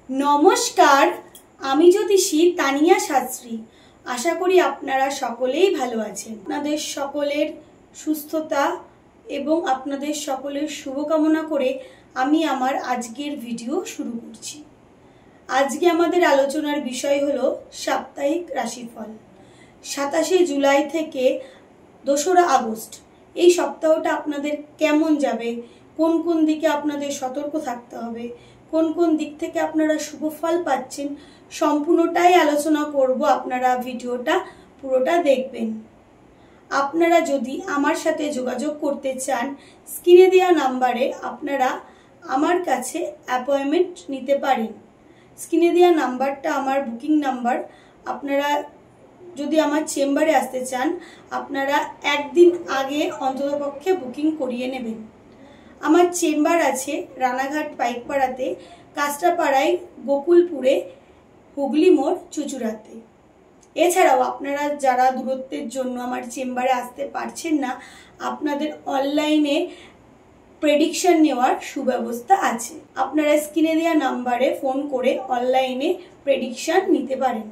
नमस्कार आमी ज्योतिषी तानिया शास्त्री आशा करी आपनारा सकलेई भालो आछेन। आपनादेर सकलेर सुस्थता एबं आपनादेर सकलेर शुभकामना करे आमी आमार आजकेर भिडियो शुरू करछि। आजके आमादेर आलोचनार विषय हलो साप्ताहिक राशिफल 27 जुलाई थेके 2रा आगस्ट এই সপ্তাহটা আপনাদের কেমন যাবে, কোন কোন দিকে আপনাদের সতর্ক থাকতে হবে, কোন কোন দিক থেকে আপনারা শুভ ফল পাচ্ছেন সম্পূর্ণটাই আলোচনা করব। আপনারা ভিডিওটা পুরোটা দেখবেন। আপনারা যদি আমার সাথে যোগাযোগ করতে চান স্ক্রিনে দেওয়া নম্বরে আপনারা আমার কাছে অ্যাপয়েন্টমেন্ট নিতে পারেন। স্ক্রিনে দেওয়া নাম্বারটা আমার বুকিং নাম্বার। আপনারা যদি আমার চেম্বারে আসতে চান আপনারা একদিন আগে অন্ততপক্ষে বুকিং করিয়ে নেবেন। আমার চেম্বার আছে রানাঘাট পাইকপাড়াতে, কাস্টাপাড়ায়, গোকুলপুরে, হুগলি মোড়, চুচুড়াতে। এছাড়াও আপনারা যারা দূরত্বের জন্য আমার চেম্বারে আসতে পারছেন না আপনাদের অনলাইনে প্রেডিকশন নেওয়ার সুব্যবস্থা আছে। আপনারা স্ক্রিনে দেওয়া নাম্বারে ফোন করে অনলাইনে প্রেডিকশন নিতে পারেন।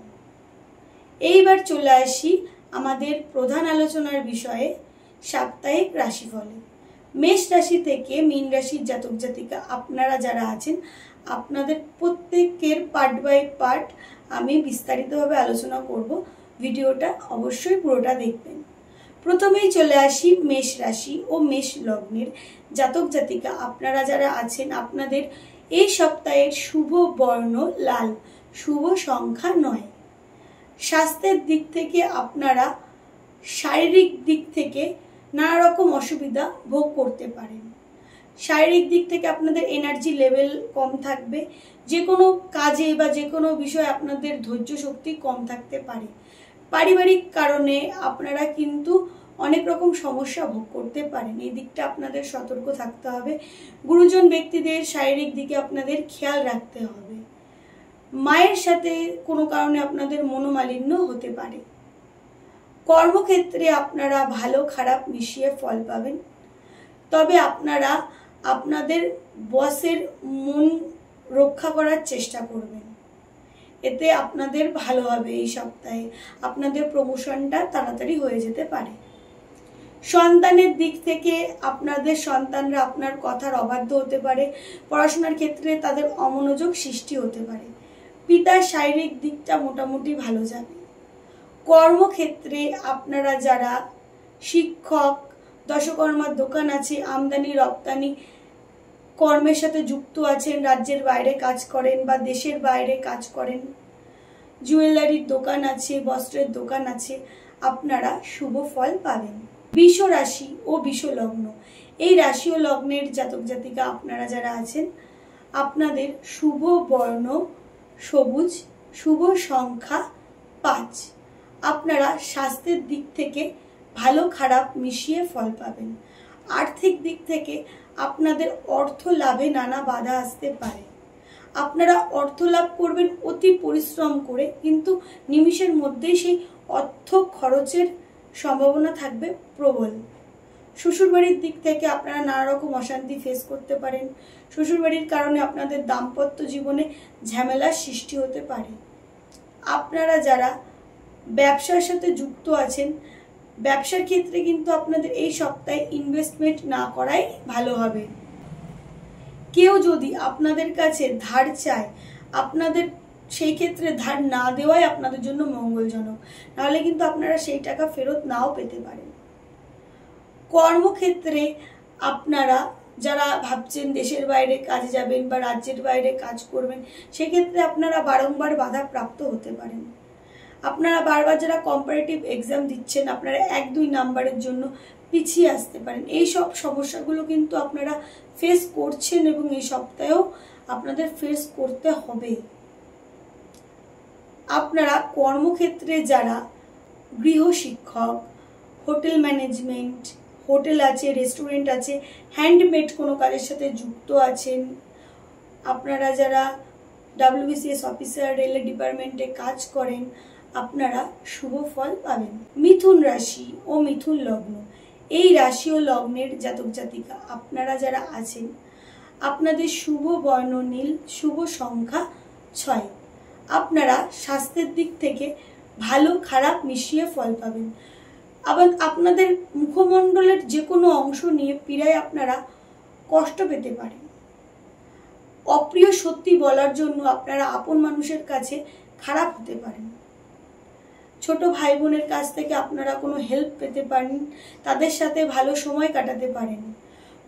এইবার চলে আসি আমাদের প্রধান আলোচনার বিষয়ে সাপ্তাহিক রাশিফলে। মেষ রাশি থেকে মীন রাশির জাতক জাতিকা আপনারা যারা আছেন আপনাদের প্রত্যেকের পার্ট বাই পার্ট আমি বিস্তারিতভাবে আলোচনা করব। ভিডিওটা অবশ্যই পুরোটা দেখবেন। প্রথমেই চলে আসি মেষ রাশি ও মেষ লগ্নের জাতক জাতিকা আপনারা যারা আছেন আপনাদের এই সপ্তাহের শুভ বর্ণ লাল, শুভ সংখ্যা 9। স্বাস্থ্যের দিক থেকে আপনারা শারীরিক দিক থেকে নানা রকম অসুবিধা ভোগ করতে পারেন। শারীরিক দিক থেকে আপনাদের এনার্জি লেভেল কম থাকবে, যে কোনো কাজে বা যে কোনো বিষয়ে আপনাদের ধৈর্য শক্তি কম থাকতে পারে। পারিবারিক কারণে আপনারা কিন্তু অনেক রকম সমস্যা ভোগ করতে পারেন, এই দিকটা আপনাদের সতর্ক থাকতে হবে। গুরুজন ব্যক্তিদের শারীরিক দিকে আপনাদের খেয়াল রাখতে হবে। মায়ের সাথে কোনো কারণে আপনাদের মনোমালিন্য হতে পারে। কর্মক্ষেত্রে আপনারা ভালো খারাপ মিশিয়ে ফল পাবেন, তবে আপনারা আপনাদের বসের মন রক্ষা করার চেষ্টা করবেন, এতে আপনাদের ভালো হবে। এই সপ্তাহে আপনাদের প্রমোশনটা তাড়াতাড়ি হয়ে যেতে পারে। সন্তানের দিক থেকে আপনাদের সন্তানরা আপনার কথার অবাধ্য হতে পারে, পড়াশোনার ক্ষেত্রে তাদের অমনোযোগ সৃষ্টি হতে পারে। পিতার শারীরিক দিকটা মোটামুটি ভালো যাবে। কর্মক্ষেত্রে আপনারা যারা শিক্ষক, দশকর্মার দোকান আছে, আমদানি রপ্তানি কর্মের সাথে যুক্ত আছেন, রাজ্যের বাইরে কাজ করেন বা দেশের বাইরে কাজ করেন, জুয়েলারির দোকান আছে, বস্ত্রের দোকান আছে, আপনারা শুভ ফল পাবেন। বৃষ রাশি ও বৃষ লগ্ন এই রাশি ও লগ্নের জাতক জাতিকা আপনারা যারা আছেন আপনাদের শুভ বর্ণ সবুজ, শুভ সংখ্যা 5। আপনারা স্বাস্থ্যের দিক থেকে ভালো খারাপ মিশিয়ে ফল পাবেন। আর্থিক দিক থেকে আপনাদের অর্থ লাভে নানা বাধা আসতে পারে। আপনারা অর্থ লাভ করবেন অতি পরিশ্রম করে, কিন্তু নিমিষের মধ্যেই সেই অর্থ খরচের সম্ভাবনা থাকবে প্রবল। শ্বশুরবাড়ির দিক থেকে আপনারা নানা রকম অশান্তি ফেস করতে পারেন। শ্বশুরবাড়ির কারণে আপনাদের দাম্পত্য জীবনে ঝামেলার সৃষ্টি হতে পারে। আপনারা যারা ব্যবসার সাথে যুক্ত আছেন ব্যবসার ক্ষেত্রে কিন্তু আপনাদের এই সপ্তাহে ইনভেস্টমেন্ট না করাই ভালো হবে। কেউ যদি আপনাদের কাছে ধার চায় আপনাদের সেই ক্ষেত্রে ধার না দেওয়াই আপনাদের জন্য মঙ্গলজনক, নাহলে কিন্তু আপনারা সেই টাকা ফেরত নাও পেতে পারেন। কর্মক্ষেত্রে আপনারা যারা ভাবছেন দেশের বাইরে কাজে যাবেন বা রাজ্যের বাইরে কাজ করবেন সেক্ষেত্রে আপনারা বারংবার বাধা প্রাপ্ত হতে পারেন। আপনারা বারবার যারা কম্পারেটিভ এক্সাম দিচ্ছেন আপনারা 1-2 নাম্বারের জন্য পিছিয়ে আসতে পারেন। এই সব সমস্যাগুলো কিন্তু আপনারা ফেস করছেন এবং এই সপ্তাহেও আপনাদের ফেস করতে হবে। আপনারা কর্মক্ষেত্রে যারা গৃহশিক্ষক, হোটেল ম্যানেজমেন্ট, হোটেল আছে, রেস্টুরেন্ট আছে, হ্যান্ডমেড কোনো কাজের সাথে যুক্ত আছেন, আপনারা যারা WBCS অফিসার, রেলের ডিপার্টমেন্টে কাজ করেন আপনারা শুভ ফল পাবেন। মিথুন রাশি ও মিথুন লগ্ন এই রাশি ও লগ্নের জাতক জাতিকা আপনারা যারা আছেন আপনাদের শুভ বর্ণ নীল, শুভ সংখ্যা 6, আপনারা স্বাস্থ্যের দিক থেকে ভালো খারাপ মিশিয়ে ফল পাবেন। আবার আপনাদের মুখমণ্ডলের যে কোনো অংশ নিয়ে পীড়ায় আপনারা কষ্ট পেতে পারেন। অপ্রিয় সত্যি বলার জন্য আপনারা আপন মানুষের কাছে খারাপ হতে পারেন। ছোট ভাই বোনের কাছ থেকে আপনারা কোনো হেল্প পেতে পারেন, তাদের সাথে ভালো সময় কাটাতে পারেন।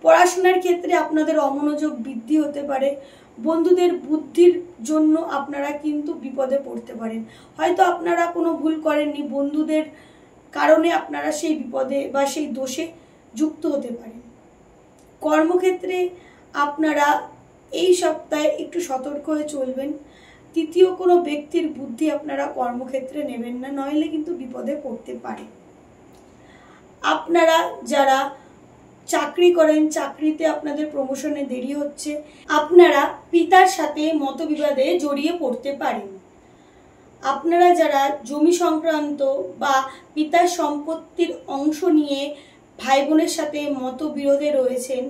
পড়াশোনার ক্ষেত্রে আপনাদের অমনোযোগ বৃদ্ধি হতে পারে। বন্ধুদের বুদ্ধির জন্য আপনারা কিন্তু বিপদে পড়তে পারেন। হয়তো আপনারা কোনো ভুল করেননি, বন্ধুদের কারণে আপনারা সেই বিপদে বা সেই দোষে যুক্ত হতে পারেন। কর্মক্ষেত্রে আপনারা এই সপ্তাহে একটু সতর্ক হয়ে চলবেন। তৃতীয় কোনো ব্যক্তির বুদ্ধি আপনারা কর্মক্ষেত্রে নেবেন না, নইলে কিন্তু বিপদে পড়তে পারে। আপনারা যারা চাকরি করেন, চাকরিতে আপনাদের প্রমোশনে দেরি হচ্ছে। আপনারা পিতার সাথে মতবিবাদে জড়িয়ে পড়তে পারেন। আপনারা যারা জমি সংক্রান্ত বা পিতার সম্পত্তির অংশ নিয়ে ভাই বোনের সাথে মতবিরোধে রয়েছেন,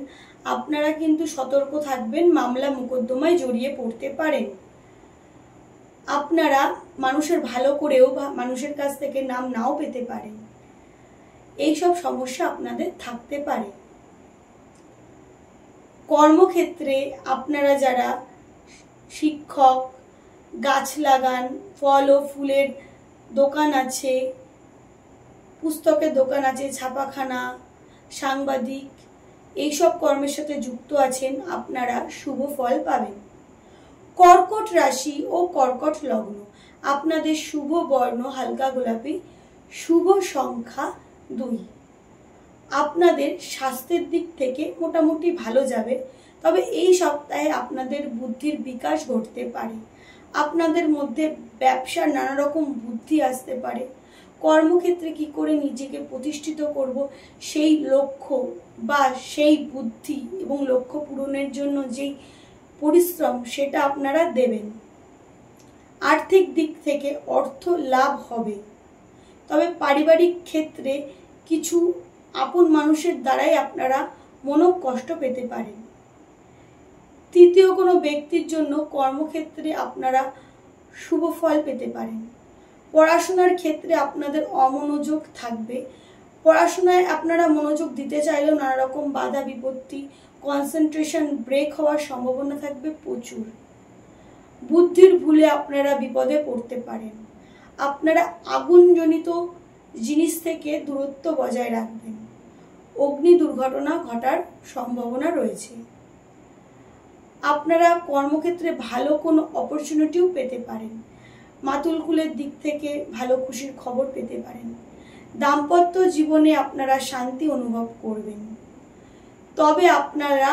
আপনারা কিন্তু সতর্ক থাকবেন, মামলা মোকদ্দমায় জড়িয়ে পড়তে পারেন। আপনারা মানুষের ভালো করেও বা মানুষের কাছ থেকে নাম নাও পেতে পারেন। এইসব সমস্যা আপনাদের থাকতে পারে। কর্মক্ষেত্রে আপনারা যারা শিক্ষক, গাছ লাগান, ফল ও ফুলের দোকান আছে, পুস্তকের দোকান আছে, ছাপাখানা, সাংবাদিক, এইসব কর্মের সাথে যুক্ত আছেন, আপনারা শুভ ফল পাবেন। কর্কট রাশি ও কর্কট লগ্ন, আপনাদের শুভ বর্ণ হালকা গোলাপি, শুভ সংখ্যা 2। আপনাদের স্বাস্থ্যের দিক থেকে মোটামুটি ভালো যাবে, তবে এই সপ্তাহে আপনাদের বুদ্ধির বিকাশ ঘটতে পারে। আপনাদের মধ্যে ব্যবসার নানা রকম বুদ্ধি আসতে পারে। কর্মক্ষেত্রে কি করে নিজেকে প্রতিষ্ঠিত করব, সেই লক্ষ্য বা সেই বুদ্ধি এবং লক্ষ্য পূরণের জন্য যেই পরিশ্রম, সেটা আপনারা দেবেন। আর্থিক দিক থেকে অর্থ লাভ হবে, তবে পারিবারিক ক্ষেত্রে কিছু আপন মানুষের দ্বারাই আপনারা মনোকষ্ট পেতে পারেন। তৃতীয় কোনো ব্যক্তির জন্য কর্মক্ষেত্রে আপনারা শুভ ফল পেতে পারেন। পড়াশোনার ক্ষেত্রে আপনাদের অমনোযোগ থাকবে। পড়াশোনায় আপনারা মনোযোগ দিতে চাইলেও নানা রকম বাধা বিপত্তি, কনসেন্ট্রেশন ব্রেক হওয়ার সম্ভাবনা থাকবে প্রচুর। বুদ্ধির ভুলে আপনারা বিপদে পড়তে পারেন। আপনারা আগুনজনিত জিনিস থেকে দূরত্ব বজায় রাখবেন। অগ্নি দুর্ঘটনা ঘটার সম্ভাবনা রয়েছে। আপনারা কর্মক্ষেত্রে ভালো কোনো অপরচুনিটিও পেতে পারেন। মাতুলকুলের দিক থেকে ভালো খুশির খবর পেতে পারেন। দাম্পত্য জীবনে আপনারা শান্তি অনুভব করবেন, তবে আপনারা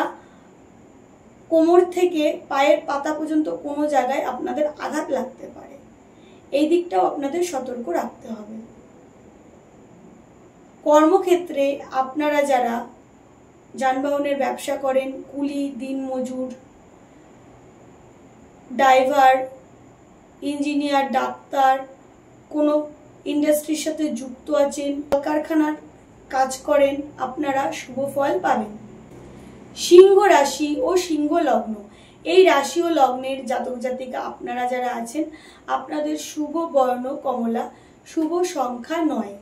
কোমর থেকে পায়ের পাতা পর্যন্ত কোনো জায়গায় আপনাদের আঘাত লাগতে পারে। এই দিকটাও আপনাদের সতর্ক রাখতে হবে। কর্মক্ষেত্রে আপনারা যারা যানবাহনের ব্যবসা করেন, কুলি, দিনমজুর, ড্রাইভার, ইঞ্জিনিয়ার, ডাক্তার, কোনো ইন্ডাস্ট্রির সাথে যুক্ত আছেন, কারখানার কাজ করেন, আপনারা শুভ ফল পাবেন। সিংহ রাশি ও সিংহ লগ্ন, এই রাশি ও লগ্নের জাতক জাতিকা আপনারা যারা আছেন, আপনাদের শুভ বর্ণ কমলা, শুভ সংখ্যা 9।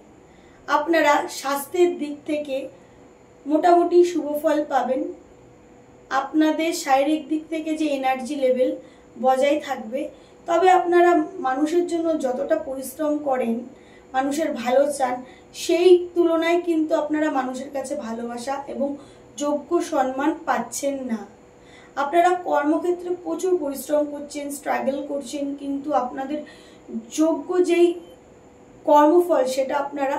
আপনারা স্বাস্থ্যের দিক থেকে মোটামুটি শুভ ফল পাবেন। আপনাদের শারীরিক দিক থেকে যে এনার্জি লেভেল বজায় থাকবে, তবে আপনারা মানুষের জন্য যতটা পরিশ্রম করেন, মানুষের ভালো চান, সেই তুলনায় কিন্তু আপনারা মানুষের কাছে ভালোবাসা এবং যোগ্য সম্মান পাচ্ছেন না। আপনারা কর্মক্ষেত্রে প্রচুর পরিশ্রম করছেন, স্ট্রাগল করছেন, কিন্তু আপনাদের যোগ্য যেই কর্মফল সেটা আপনারা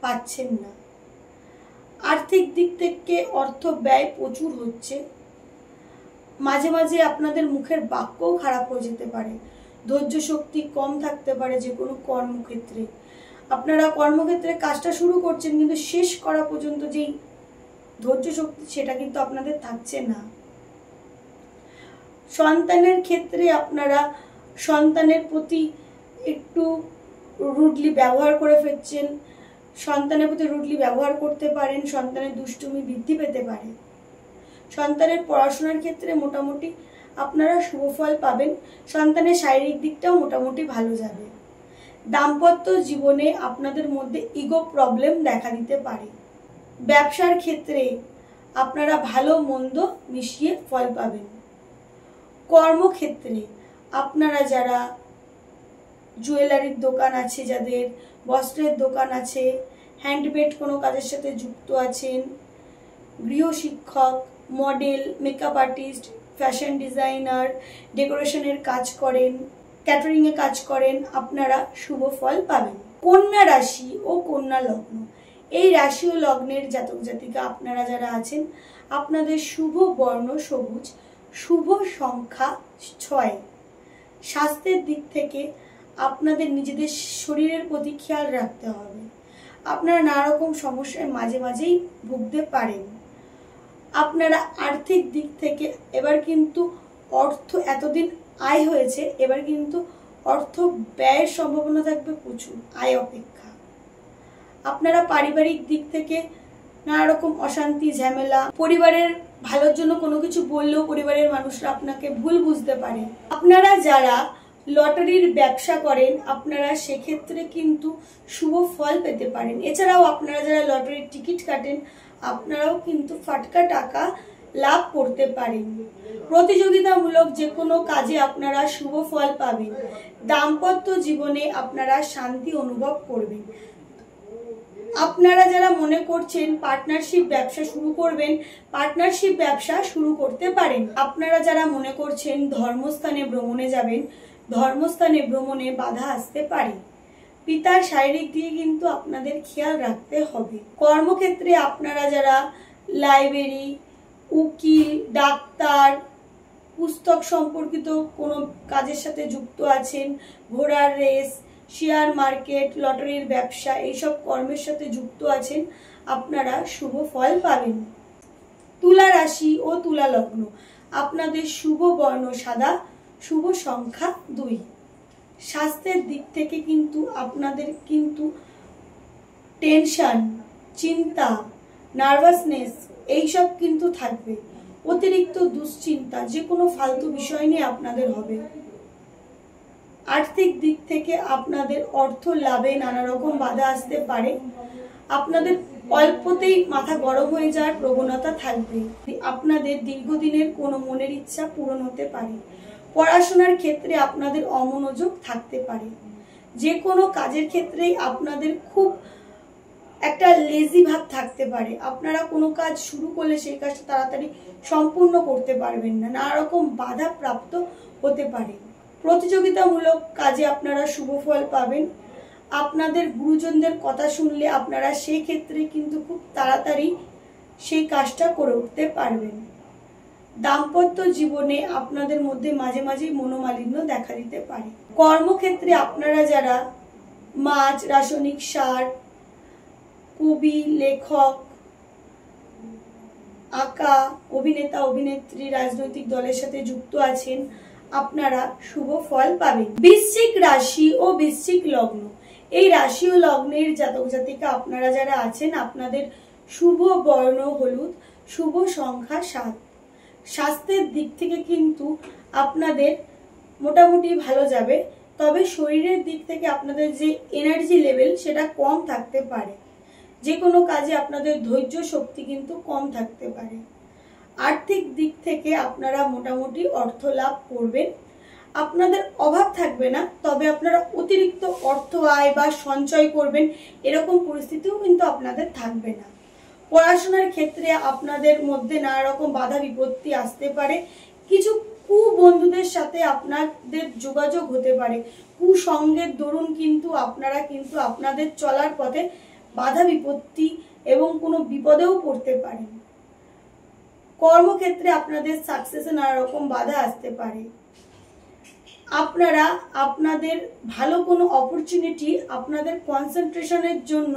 পাচ্ছেন না। আর্থিক দিক থেকে অর্থ ব্যয় প্রচুর হচ্ছে। মাঝে মাঝে আপনাদের মুখের বাক্যও খারাপ হয়ে যেতে পারে। ধৈর্য শক্তি কম থাকতে পারে যে কোনো কর্মক্ষেত্রে। আপনারা কর্মক্ষেত্রে কাজটা শুরু করছেন, কিন্তু শেষ করা পর্যন্ত যেই ধৈর্য শক্তি সেটা কিন্তু আপনাদের থাকছে না। সন্তানের ক্ষেত্রে আপনারা সন্তানের প্রতি একটু রুডলি ব্যবহার করে ফেলছেন, সন্তানের প্রতি রুডলি ব্যবহার করতে পারেন, সন্তানের দুষ্টুমি বৃদ্ধি পেতে পারে। সন্তানের পড়াশোনার ক্ষেত্রে মোটামুটি আপনারা শুভ ফল পাবেন। সন্তানের শারীরিক দিকটাও মোটামুটি ভালো যাবে। দাম্পত্য জীবনে আপনাদের মধ্যে ইগো প্রবলেম দেখা দিতে পারে। ব্যবসার ক্ষেত্রে আপনারা ভালো মন্দ মিশিয়ে ফল পাবেন। কর্মক্ষেত্রে আপনারা যারা জুয়েলারির দোকান আছে, যাদের বস্ত্রের দোকান আছে, হ্যান্ডমেড কোনো কাজের সাথে যুক্ত আছেন, গৃহশিক্ষক, model, makeup artist, fashion designer, ডেকোরেশনের কাজ করেন, ক্যাটারিংয়ে কাজ করেন, আপনারা শুভ ফল পাবেন। কন্যা রাশি ও কন্যা লগ্ন, এই রাশি ও লগ্নের জাতক জাতিকা আপনারা যারা আছেন, আপনাদের শুভ বর্ণ সবুজ, শুভ সংখ্যা 6। স্বাস্থ্যের দিক থেকে আপনাদের নিজেদের শরীরের প্রতি খেয়াল রাখতে হবে। আপনারা নানা রকম সমস্যায় মাঝে মাঝেই ভুগতে পারেন। আপনারা আর্থিক দিক থেকে এবার কিন্তু অর্থ, এতদিন আয় হয়েছে, এবার কিন্তু অর্থ ব্যয়ের সম্ভাবনা থাকবে প্রচুর আয় অপেক্ষা। আপনারা পারিবারিক দিক থেকে নানা রকম অশান্তি, ঝামেলা, পরিবারের ভালোর জন্য কোনো কিছু বললেও পরিবারের মানুষরা আপনাকে ভুল বুঝতে পারে। আপনারা যারা লটারির ব্যবসা করেন, আপনারা সেক্ষেত্রে কিন্তু শুভ ফল পেতে পারেন। এছাড়াও আপনারা যারা লটারির টিকিট কাটেন, আপনারাও কিন্তু ফাটকা টাকা লাভ করতে পারেন। প্রতিযোগিতামূলক যে কোনো কাজে আপনারা শুভ ফল পাবেন। দাম্পত্য জীবনে আপনারা শান্তি অনুভব করবেন। আপনারা যারা মনে করছেন পার্টনারশিপ ব্যবসা শুরু করবেন, পার্টনারশিপ ব্যবসা শুরু করতে পারেন। আপনারা যারা মনে করছেন ধর্মস্থানে ভ্রমণে যাবেন, ধর্মস্থানে ভ্রমণে বাধা আসতে পারে। পিতার শারীরিক দিকে কিন্তু আপনাদের খেয়াল রাখতে হবে। কর্মক্ষেত্রে আপনারা যারা লাইব্রেরি, উকিল, ডাক্তার, পুস্তক সম্পর্কিত কোনো কাজের সাথে যুক্ত আছেন, ঘোড়ার রেস, শেয়ার মার্কেট, লটারির ব্যবসা, এইসব কর্মের সাথে যুক্ত আছেন, আপনারা শুভ ফল পাবেন। তুলা রাশি ও তুলা লগ্ন, আপনাদের শুভ বর্ণ সাদা, শুভ সংখ্যা 2। স্বাস্থ্যের দিক থেকে কিন্তু আপনাদের কিন্তু টেনশন, চিন্তা, নার্ভাসনেস এইসব কিন্তু থাকবে। অতিরিক্ত দুশ্চিন্তা, যে কোনো ফালতু বিষয় নিয়ে আপনাদের হবে। আর্থিক দিক থেকে আপনাদের অর্থ লাভে নানা রকম বাধা আসতে পারে। আপনাদের অল্পতেই মাথা গরম হয়ে যাওয়ার প্রবণতা থাকবে। আপনাদের দীর্ঘদিনের কোনো মনের ইচ্ছা পূরণ হতে পারে। পড়াশোনার ক্ষেত্রে আপনাদের অমনোযোগ থাকতে পারে। যে কোনো কাজের ক্ষেত্রেই আপনাদের খুব একটা লেজি ভাব থাকতে পারে। আপনারা কোনো কাজ শুরু করলে সেই কাজটা তাড়াতাড়ি সম্পূর্ণ করতে পারবেন না, নানা রকম বাধা প্রাপ্ত হতে পারে। প্রতিযোগিতামূলক কাজে আপনারা শুভ ফল পাবেন। আপনাদের গুরুজনদের কথা শুনলে আপনারা সেই ক্ষেত্রে কিন্তু খুব তাড়াতাড়ি সেই কাজটা করে উঠতে পারবেন। দাম্পত্য জীবনে আপনাদের মধ্যে মাঝে মাঝেই মনোমালিন্য দেখা দিতে পারে। কর্মক্ষেত্রে আপনারা যারা মাছ, রাসায়নিক সার, কবি, লেখক, আঁকা, অভিনেতা, অভিনেত্রী, রাজনৈতিক দলের সাথে যুক্ত আছেন, আপনারা শুভ ফল পাবেন। বৃশ্চিক রাশি ও বৃশ্চিক লগ্ন, এই রাশি ও লগ্নের জাতক জাতিকা আপনারা যারা আছেন, আপনাদের শুভ বর্ণ হলুদ, শুভ সংখ্যা 7। স্বাস্থ্যের দিক থেকে কিন্তু আপনাদের মোটামুটি ভালো যাবে, তবে শরীরের দিক থেকে আপনাদের যে এনার্জি লেভেল সেটা কম থাকতে পারে। যে কোনো কাজে আপনাদের ধৈর্য শক্তি কিন্তু কম থাকতে পারে। আর্থিক দিক থেকে আপনারা মোটামুটি অর্থ লাভ করবেন। আপনাদের অভাব থাকবে না, তবে আপনারা অতিরিক্ত অর্থ আয় বা সঞ্চয় করবেন এরকম পরিস্থিতিও কিন্তু আপনাদের থাকবে না। পড়াশোনার ক্ষেত্রে আপনাদের মধ্যে নানা রকম বাধা বিপত্তি আসতে পারে। কিছু কুবন্ধুদের সাথে আপনাদের যোগাযোগ হতে পারে। কুসঙ্গের দরুন কিন্তু আপনারা কিন্তু আপনাদের চলার পথে বাধা বিপত্তি এবং কোনো বিপদেও পড়তে পারেন। কর্মক্ষেত্রে আপনাদের সাকসেসে নানা রকম বাধা আসতে পারে। আপনারা আপনাদের ভালো কোনো অপরচুনিটি আপনাদের কনসেন্ট্রেশনের জন্য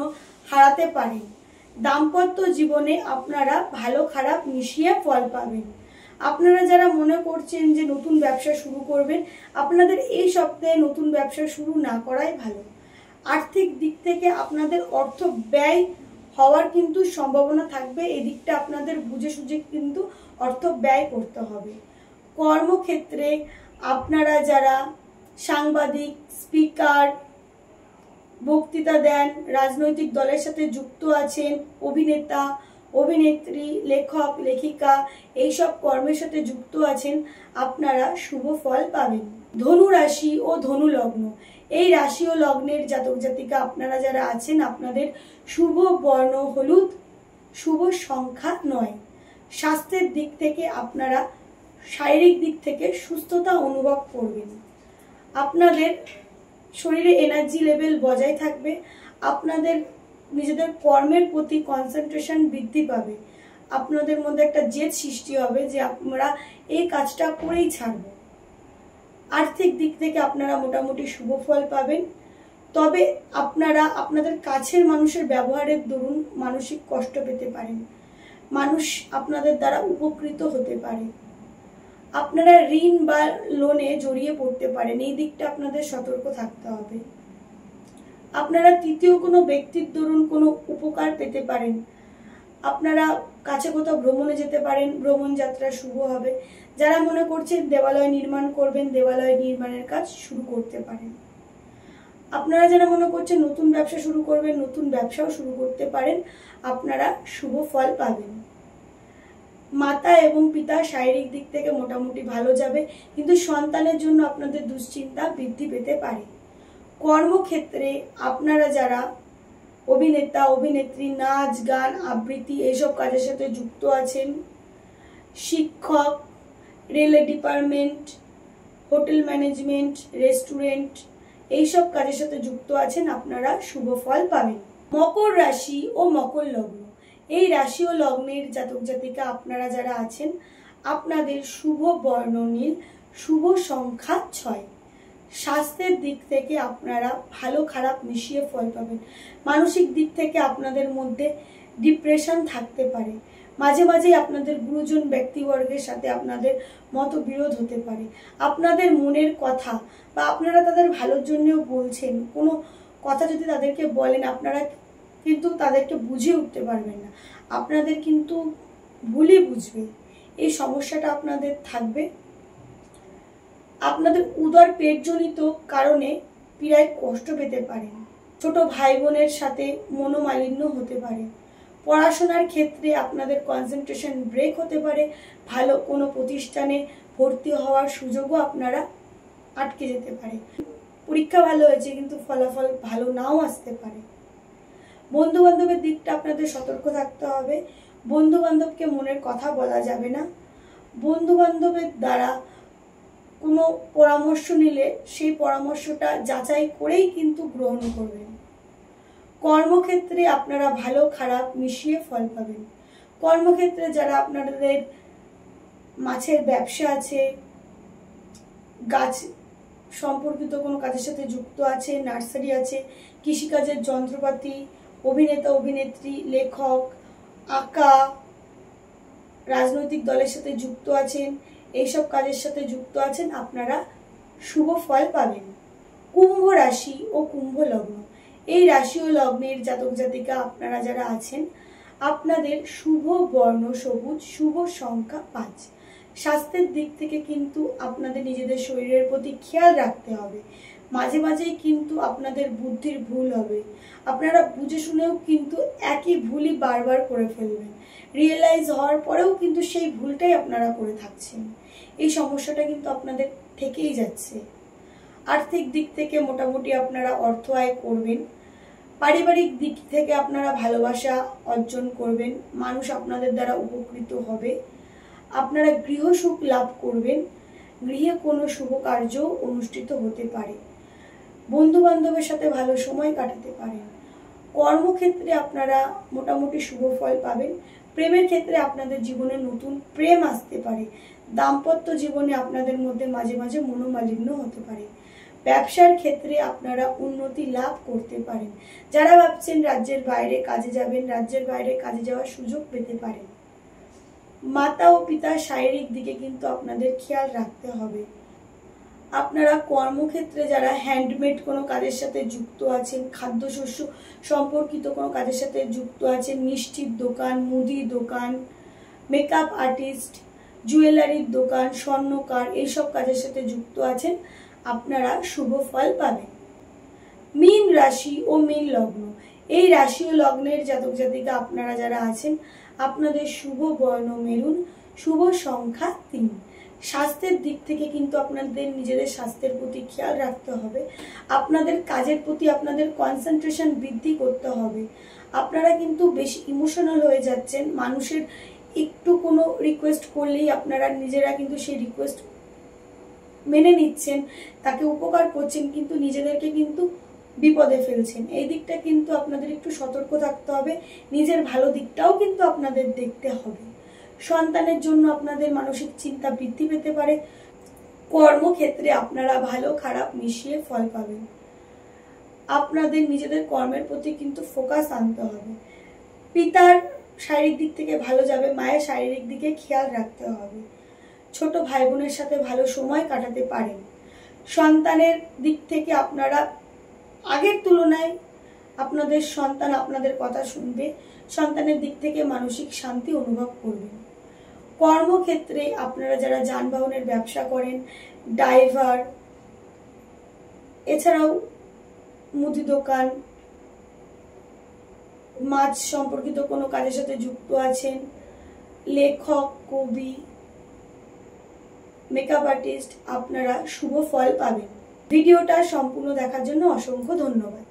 হারাতে পারেন। দাম্পত্য জীবনে আপনারা ভালো খারাপ মিশিয়ে ফল পাবেন। আপনারা যারা মনে করছেন যে নতুন ব্যবসা শুরু করবেন, আপনাদের এই সপ্তাহে নতুন ব্যবসা শুরু না করাই ভালো। আর্থিক দিক থেকে আপনাদের অর্থ ব্যয় হওয়ার কিন্তু সম্ভাবনা থাকবে। এই দিকটা আপনাদের বুঝে সুঝে কিন্তু অর্থ ব্যয় করতে হবে। কর্মক্ষেত্রে আপনারা যারা সাংবাদিক, স্পিকার, বক্তৃতা দেন, রাজনৈতিক দলের সাথে যুক্ত আছেন, অভিনেতা, অভিনেত্রী, লেখক, লেখিকা, এইসব কর্মের সাথে যুক্ত আছেন, আপনারা শুভ ফল পাবেন। ধনু রাশি ও ধনু লগ্ন, এই রাশি ও লগ্নের জাতক জাতিকা আপনারা যারা আছেন, আপনাদের শুভ বর্ণ হলুদ, শুভ সংখ্যা 9। স্বাস্থ্যের দিক থেকে আপনারা শারীরিক দিক থেকে সুস্থতা অনুভব করবেন। আপনাদের শরীরে এনার্জি লেভেল বজায় থাকবে। আপনাদের নিজেদের কর্মের প্রতি কনসেন্ট্রেশন বৃদ্ধি পাবে। আপনাদের মধ্যে একটা জেদ সৃষ্টি হবে যে আমরা এই কাজটা করেই ছাড়ব। আর্থিক দিক থেকে আপনারা মোটামুটি শুভ ফল পাবেন। তবে আপনারা আপনাদের কাছের মানুষের ব্যবহারের দরুন মানসিক কষ্ট পেতে পারেন। মানুষ আপনাদের দ্বারা উপকৃত হতে পারে। আপনারা ঋণ বা লোনে জড়িয়ে পড়তে পারেন, এই দিকটা আপনাদের সতর্ক থাকতে হবে। আপনারা তৃতীয় কোনো ব্যক্তির দরুন কোনো উপকার পেতে পারেন। আপনারা কাছে কোথাও ভ্রমণে যেতে পারেন, ভ্রমণ যাত্রা শুভ হবে। যারা মনে করছেন দেবালয় নির্মাণ করবেন, দেবালয় নির্মাণের কাজ শুরু করতে পারেন। আপনারা যারা মনে করছেন নতুন ব্যবসা শুরু করবেন, নতুন ব্যবসাও শুরু করতে পারেন। আপনারা শুভ ফল পাবেন। মাতা এবং পিতা শারীরিক দিক থেকে মোটামুটি ভালো যাবে, কিন্তু সন্তানের জন্য আপনাদের দুশ্চিন্তা বৃদ্ধি পেতে পারে। কর্মক্ষেত্রে আপনারা যারা অভিনেতা, অভিনেত্রী, নাচ, গান, আবৃত্তি এইসব কাজের সাথে যুক্ত আছেন, শিক্ষক, রেলের ডিপার্টমেন্ট, হোটেল ম্যানেজমেন্ট, রেস্টুরেন্ট, এইসব কাজের সাথে যুক্ত আছেন, আপনারা শুভ ফল পাবেন। মকর রাশি ও মকর লগ্ন, এই রাশি ও লগ্নের জাতক জাতিকা আপনারা যারা আছেন, আপনাদের শুভ বর্ণ নীল, শুভ সংখ্যা 6। স্বাস্থ্যের দিক থেকে আপনারা ভালো খারাপ মিশিয়ে ফল পাবেন। মানসিক দিক থেকে আপনাদের মধ্যে ডিপ্রেশন থাকতে পারে। মাঝে মাঝেই আপনাদের গুরুজন ব্যক্তিবর্গের সাথে আপনাদের মতবিরোধ হতে পারে। আপনাদের মনের কথা বা আপনারা তাদের ভালোর জন্যও বলছেন, কোনো কথা যদি তাদেরকে বলেন, আপনারা কিন্তু তাদেরকে বুঝে উঠতে পারবেন না। আপনাদের কিন্তু ভুলই বুঝবে। এই সমস্যাটা আপনাদের থাকবে। আপনাদের উদর পেটজনিত কারণে পীড়ায় কষ্ট পেতে পারেন। ছোট ভাই বোনের সাথে মনোমালিন্য হতে পারে। পড়াশোনার ক্ষেত্রে আপনাদের কনসেন্ট্রেশন ব্রেক হতে পারে। ভালো কোনো প্রতিষ্ঠানে ভর্তি হওয়ার সুযোগও আপনারা আটকে যেতে পারে। পরীক্ষা ভালো হয়েছে কিন্তু ফলাফল ভালো নাও আসতে পারে। বন্ধু বান্ধবের দিকটা আপনাদের সতর্ক থাকতে হবে। বন্ধু বান্ধবকে মনের কথা বলা যাবে না। বন্ধু বান্ধবের দ্বারা কোনো পরামর্শ নিলে সেই পরামর্শটা যাচাই করেই কিন্তু গ্রহণ করবেন। কর্মক্ষেত্রে আপনারা ভালো খারাপ মিশিয়ে ফল পাবেন। কর্মক্ষেত্রে যারা আপনাদের মাছের ব্যবসা আছে, গাছ সম্পর্কিত কোনো কাজের সাথে যুক্ত আছে, নার্সারি আছে, কৃষিকাজের যন্ত্রপাতি, অভিনেতা, অভিনেত্রী, লেখক, আঁকা, রাজনৈতিক দলের সাথে যুক্ত আছেন, এইসব কাজের সাথে যুক্ত আছেন, আপনারা শুভ ফল পাবেন। কুম্ভ রাশি ও কুম্ভ লগ্ন, এই রাশি ও লগ্নের জাতক জাতিকা আপনারা যারা আছেন, আপনাদের শুভ বর্ণ সবুজ, শুভ সংখ্যা 5। স্বাস্থ্যের দিক থেকে কিন্তু আপনাদের নিজেদের শরীরের প্রতি খেয়াল রাখতে হবে। মাঝে মাঝেই কিন্তু আপনাদের বুদ্ধির ভুল হবে। আপনারা বুঝে শুনেও কিন্তু একই ভুলই বারবার করে ফেলবেন। রিয়েলাইজ হওয়ার পরেও কিন্তু সেই ভুলটাই আপনারা করে থাকছেন। এই সমস্যাটা কিন্তু আপনাদের থেকেই যাচ্ছে। আর্থিক দিক থেকে মোটামুটি আপনারা অর্থ আয় করবেন। পারিবারিক দিক থেকে আপনারা ভালোবাসা অর্জন করবেন। মানুষ আপনাদের দ্বারা উপকৃত হবে। আপনারা গৃহসুখ লাভ করবেন। গৃহে কোনো শুভ কার্য অনুষ্ঠিত হতে পারে। বন্ধু বান্ধবের সাথে ভালো সময় কাটাতে পারেন। কর্মক্ষেত্রে আপনারা মোটামুটি শুভ ফল পাবেন। প্রেমের ক্ষেত্রে আপনাদের জীবনে নতুন প্রেম আসতে পারে। দাম্পত্য জীবনে আপনাদের মধ্যে মাঝে মাঝে মনোমালিন্য হতে পারে। ব্যবসার ক্ষেত্রে আপনারা উন্নতি লাভ করতে পারেন। যারা ভাবছেন রাজ্যের বাইরে কাজে যাবেন, রাজ্যের বাইরে কাজে যাওয়ার সুযোগ পেতে পারেন। মাতা ও পিতার শারীরিক দিকে কিন্তু আপনাদের খেয়াল রাখতে হবে। আপনারা কর্মক্ষেত্রে যারা হ্যান্ডমেড কোনো কাজের সাথে যুক্ত আছেন, খাদ্যশস্য সম্পর্কিত কোনো কাজের সাথে যুক্ত আছেন, মিষ্টির দোকান, মুদির দোকান, মেকআপ আর্টিস্ট, জুয়েলারির দোকান, স্বর্ণকার এইসব কাজের সাথে যুক্ত আছেন, আপনারা শুভ ফল পাবেন। মীন রাশি ও মীন লগ্ন, এই রাশি ও লগ্নের জাতক জাতিকা আপনারা যারা আছেন, আপনাদের শুভ বর্ণ মেরুন, শুভ সংখ্যা 3। স্বাস্থ্যের দিক থেকে কিন্তু আপনাদের নিজেদের স্বাস্থ্যের প্রতি খেয়াল রাখতে হবে। আপনাদের কাজের প্রতি আপনাদের কনসেন্ট্রেশন বৃদ্ধি করতে হবে। আপনারা কিন্তু বেশি ইমোশনাল হয়ে যাচ্ছেন, মানুষের একটু কোনো রিকোয়েস্ট করলেই আপনারা নিজেরা কিন্তু সেই রিকোয়েস্ট মেনে নিচ্ছেন, তাকে উপকার করছেন, কিন্তু নিজেদেরকে কিন্তু বিপদে ফেলছেন। এই দিকটা কিন্তু আপনাদের একটু সতর্ক থাকতে হবে। নিজের ভালো দিকটাও কিন্তু আপনাদের দেখতে হবে। সন্তানের জন্য আপনাদের মানসিক চিন্তা বৃদ্ধি পেতে পারে। কর্মক্ষেত্রে আপনারা ভালো খারাপ মিশিয়ে ফল পাবেন। আপনাদের নিজেদের কর্মের প্রতি কিন্তু ফোকাস আনতে হবে। পিতার শারীরিক দিক থেকে ভালো যাবে, মায়ের শারীরিক দিকে খেয়াল রাখতে হবে। ছোট ভাই বোনের সাথে ভালো সময় কাটাতে পারেন। সন্তানের দিক থেকে আপনারা আগের তুলনায় আপনাদের সন্তান আপনাদের কথা শুনবে, সন্তানের দিক থেকে মানসিক শান্তি অনুভব করবেন। কর্মক্ষেত্রে আপনারা যারা যানবাহনের ব্যবসা করেন, ড্রাইভার, এছাড়াও মুদি দোকান, মাছ সম্পর্কিত কোনো কাজের সাথে যুক্ত আছেন, লেখক, কবি, মেকআপ আর্টিস্ট, আপনারা শুভ ফল পাবেন। ভিডিওটা সম্পূর্ণ দেখার জন্য অসংখ্য ধন্যবাদ।